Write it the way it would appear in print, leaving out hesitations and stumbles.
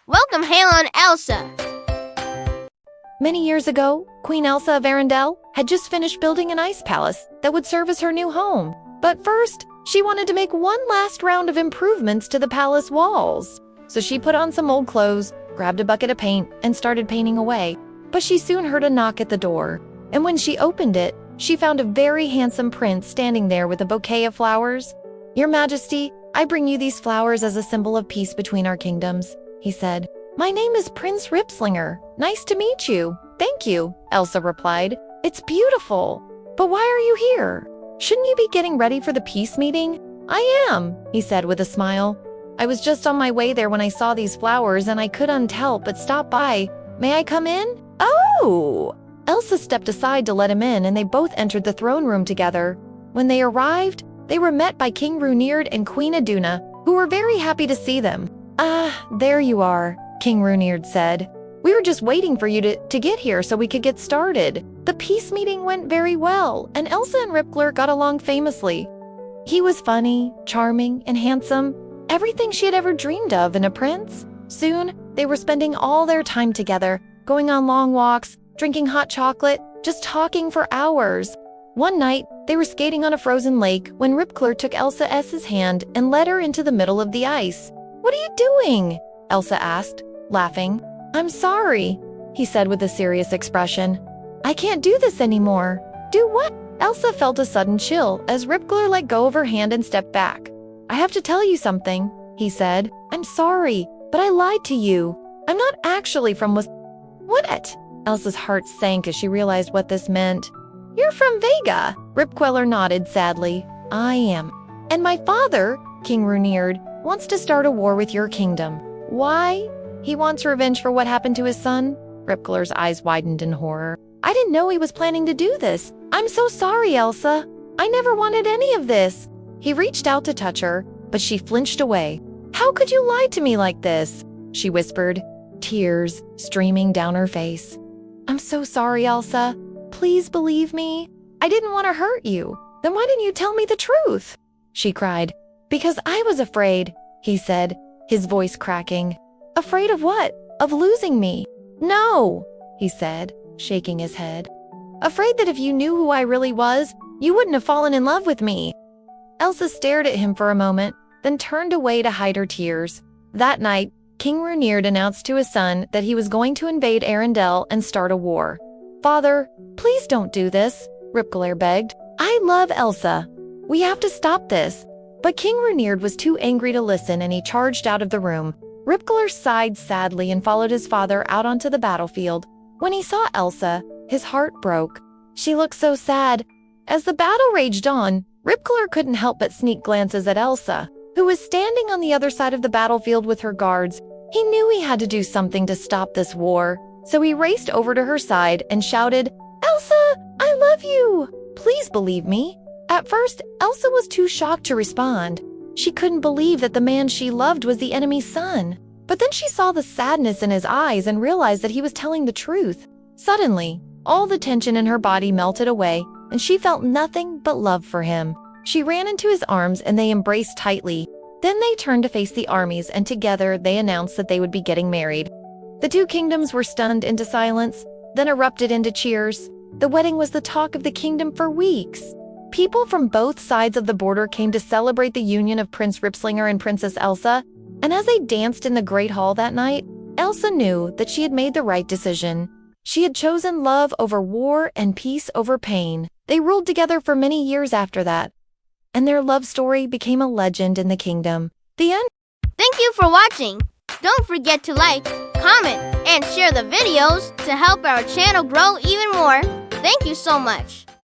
Welcome, Halon Elsa. Many years ago, Queen Elsa of Arendelle had just finished building an ice palace that would serve as her new home. But first, she wanted to make one last round of improvements to the palace walls. So she put on some old clothes, grabbed a bucket of paint, and started painting away. But she soon heard a knock at the door. And when she opened it, she found a very handsome prince standing there with a bouquet of flowers. "Your Majesty, I bring you these flowers as a symbol of peace between our kingdoms," he said. "My name is Prince Ripslinger. Nice to meet you." "Thank you," Elsa replied. "It's beautiful. But why are you here? Shouldn't you be getting ready for the peace meeting?" "I am," he said with a smile. "I was just on my way there when I saw these flowers and I couldn't help but stop by. May I come in?" "Oh!" Elsa stepped aside to let him in, and they both entered the throne room together. When they arrived, they were met by King Runerd and Queen Iduna, who were very happy to see them. "Ah, there you are," King Runerd said. "We were just waiting for you to get here so we could get started." The peace meeting went very well, and Elsa and Ripcler got along famously. He was funny, charming, and handsome, everything she had ever dreamed of in a prince. Soon, they were spending all their time together, going on long walks, drinking hot chocolate, just talking for hours. One night, they were skating on a frozen lake when Ripcler took Elsa's hand and led her into the middle of the ice. "What are you doing?" Elsa asked, laughing. "I'm sorry," he said with a serious expression. "I can't do this anymore." "Do what?" Elsa felt a sudden chill as Ripcler let go of her hand and stepped back. "I have to tell you something," he said. "I'm sorry, but I lied to you. I'm not actually from What? Elsa's heart sank as she realized what this meant. "You're from Vega," Ripqueller nodded sadly. "I am. And my father, King Runerd, wants to start a war with your kingdom." "Why?" "He wants revenge for what happened to his son." Ripqueller's eyes widened in horror. "I didn't know he was planning to do this. I'm so sorry, Elsa. I never wanted any of this." He reached out to touch her, but she flinched away. "How could you lie to me like this?" she whispered, tears streaming down her face. "I'm so sorry, Elsa. Please believe me. I didn't want to hurt you." "Then why didn't you tell me the truth?" she cried. "Because I was afraid," he said, his voice cracking. "Afraid of what? Of losing me?" "No," he said, shaking his head. "Afraid that if you knew who I really was, you wouldn't have fallen in love with me." Elsa stared at him for a moment, then turned away to hide her tears. That night, King Runerd announced to his son that he was going to invade Arendelle and start a war. "Father, please don't do this," Ripcler begged. "I love Elsa. We have to stop this." But King Runerd was too angry to listen, and he charged out of the room. Ripcler sighed sadly and followed his father out onto the battlefield. When he saw Elsa, his heart broke. She looked so sad. As the battle raged on, Ripcler couldn't help but sneak glances at Elsa, who was standing on the other side of the battlefield with her guards. He knew he had to do something to stop this war, so he raced over to her side and shouted, "Elsa, I love you! Please believe me." At first, Elsa was too shocked to respond. She couldn't believe that the man she loved was the enemy's son. But then she saw the sadness in his eyes and realized that he was telling the truth. Suddenly, all the tension in her body melted away, and she felt nothing but love for him. She ran into his arms and they embraced tightly. Then they turned to face the armies, and together they announced that they would be getting married. The two kingdoms were stunned into silence, then erupted into cheers. The wedding was the talk of the kingdom for weeks. People from both sides of the border came to celebrate the union of Prince Ripslinger and Princess Elsa, and as they danced in the Great Hall that night, Elsa knew that she had made the right decision. She had chosen love over war and peace over pain. They ruled together for many years after that, and their love story became a legend in the kingdom. The end. Thank you for watching. Don't forget to like, comment, and share the videos to help our channel grow even more. Thank you so much.